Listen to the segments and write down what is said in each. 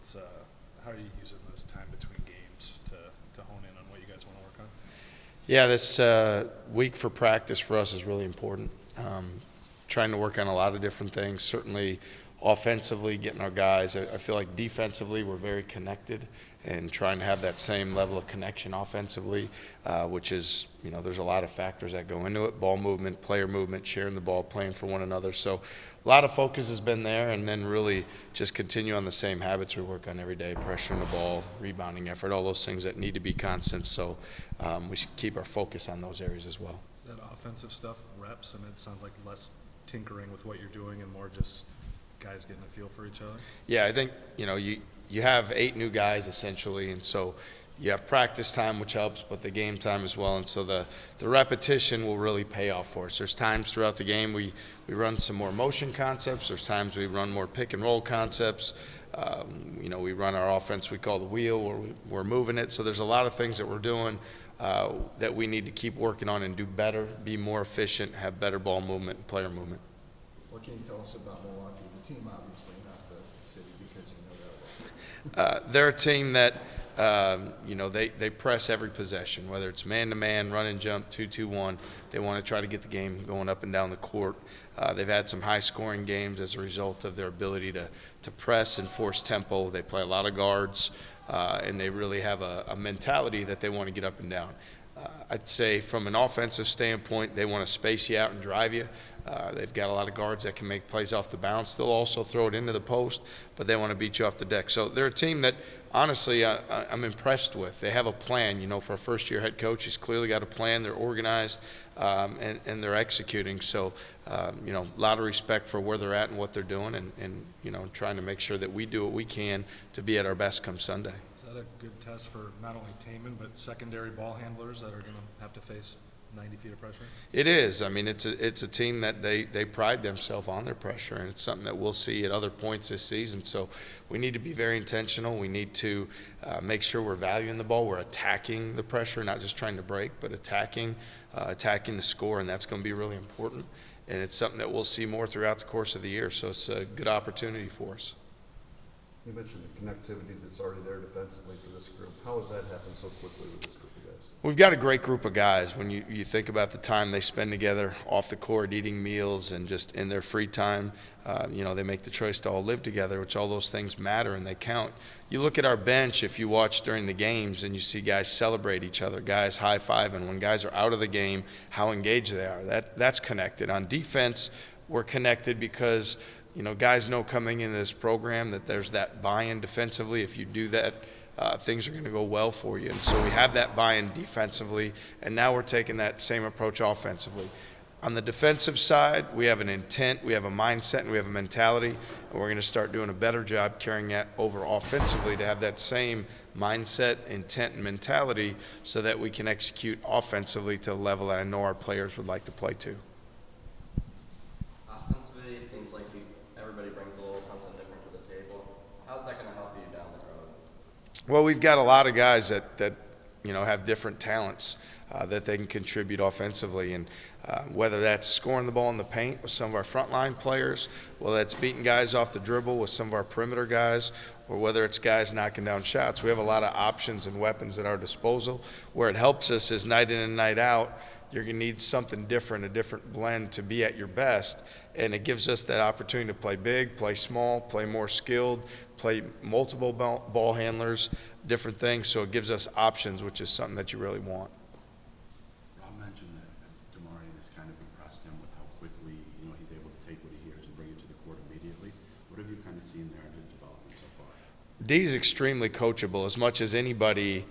What's how are you using this time between games to hone in on what you guys want to work on? Yeah, this week for practice for us is really important. Trying to work on a lot of different things. Certainly, offensively, getting our guys. I feel like defensively, we're very connected, and trying to have that same level of connection offensively, which is, there's a lot of factors that go into it: ball movement, player movement, sharing the ball, playing for one another. So, a lot of focus has been there, and then really just continue on the same habits we work on every day: pressuring the ball, rebounding effort, all those things that need to be constant. So, we should keep our focus on those areas as well. Is that offensive stuff reps? I mean, it sounds like less tinkering with what you're doing and more just guys getting a feel for each other. Yeah, I think you have 8 new guys essentially, and so you have practice time, which helps, but the game time as well. And so the repetition will really pay off for us. There's times throughout the game we run some more motion concepts. There's times we run more pick and roll concepts. We run our offense we call the wheel, where we're moving it. So there's a lot of things that we're doing that we need to keep working on and do better, be more efficient, have better ball movement and player movement. What can you tell us about Milwaukee? The team, obviously, not the city, because you know that well. They're a team that they press every possession, whether it's man-to-man, run and jump, 2-2-1. They want to try to get the game going up and down the court. They've had some high-scoring games as a result of their ability to press and force tempo. They play a lot of guards, and they really have a mentality that they want to get up and down. I'd say from an offensive standpoint, they want to space you out and drive you. They've got a lot of guards that can make plays off the bounce. They'll also throw it into the post, but they want to beat you off the deck. So they're a team that, honestly, I'm impressed with. They have a plan. For a first-year head coach, he's clearly got a plan. They're organized, and they're executing. So, a lot of respect for where they're at and what they're doing, and trying to make sure that we do what we can to be at our best come Sunday. Is that a good test for not only Taman but secondary ball handlers that are going to have to face 90 feet of pressure? It is. I mean, it's a team that they pride themselves on their pressure, and it's something that we'll see at other points this season. So we need to be very intentional. We need to make sure we're valuing the ball. We're attacking the pressure, not just trying to break, but attacking the score, and that's going to be really important. And it's something that we'll see more throughout the course of the year. So it's a good opportunity for us. You mentioned the connectivity that's already there defensively for this group. How has that happened so quickly with this group of guys? We've got a great group of guys. When you think about the time they spend together off the court, eating meals, and just in their free time, they make the choice to all live together, which all those things matter and they count. You look at our bench, if you watch during the games, and you see guys celebrate each other, guys high-fiving. When guys are out of the game, how engaged they are. That's connected. On defense, we're connected because guys know coming into this program that there's that buy-in defensively. If you do that, things are going to go well for you. And so we have that buy-in defensively, and now we're taking that same approach offensively. On the defensive side, we have an intent, we have a mindset, and we have a mentality, and we're going to start doing a better job carrying that over offensively to have that same mindset, intent, and mentality so that we can execute offensively to a level that I know our players would like to play to. Offensively, it seems like everybody brings a little something different to the table. How's that going to help you down the road? Well, we've got a lot of guys that have different talents that they can contribute offensively, and whether that's scoring the ball in the paint with some of our frontline players, whether that's beating guys off the dribble with some of our perimeter guys, or whether it's guys knocking down shots. We have a lot of options and weapons at our disposal. Where it helps us is night in and night out, you're going to need something different, a different blend to be at your best, and it gives us that opportunity to play big, play small, play more skilled, play multiple ball handlers, different things, so it gives us options, which is something that you really want. Rob mentioned that Demarion has kind of impressed him with how quickly he's able to take what he hears and bring it to the court immediately. What have you kind of seen there in his development so far? D's extremely coachable. As much as anybody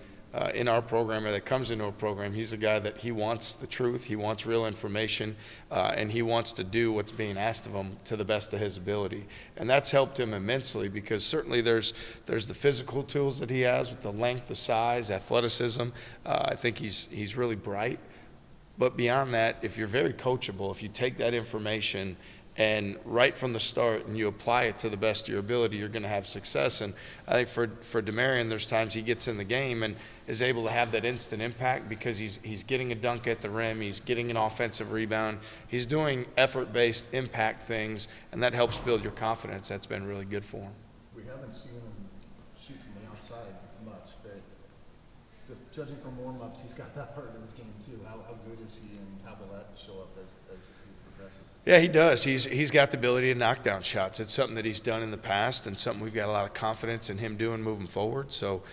in our program or that comes into a program, he's a guy that he wants the truth, he wants real information, and he wants to do what's being asked of him to the best of his ability. And that's helped him immensely because certainly there's the physical tools that he has with the length, the size, athleticism. I think he's really bright. But beyond that, if you're very coachable, if you take that information and right from the start and you apply it to the best of your ability, you're going to have success. And I think for Demarion, there's times he gets in the game and is able to have that instant impact because he's getting a dunk at the rim, he's getting an offensive rebound, he's doing effort-based impact things, and that helps build your confidence. That's been really good for him. We haven't seen him outside much, but judging from warm-ups, he's got that part of his game too. How good is he, and how will that show up as the season progresses? Yeah, he does. He's got the ability to knock down shots. It's something that he's done in the past and something we've got a lot of confidence in him doing moving forward. So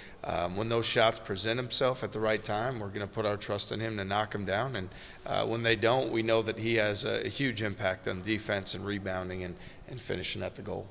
when those shots present themselves at the right time, we're going to put our trust in him to knock them down. And when they don't, we know that he has a huge impact on defense and rebounding and finishing at the goal.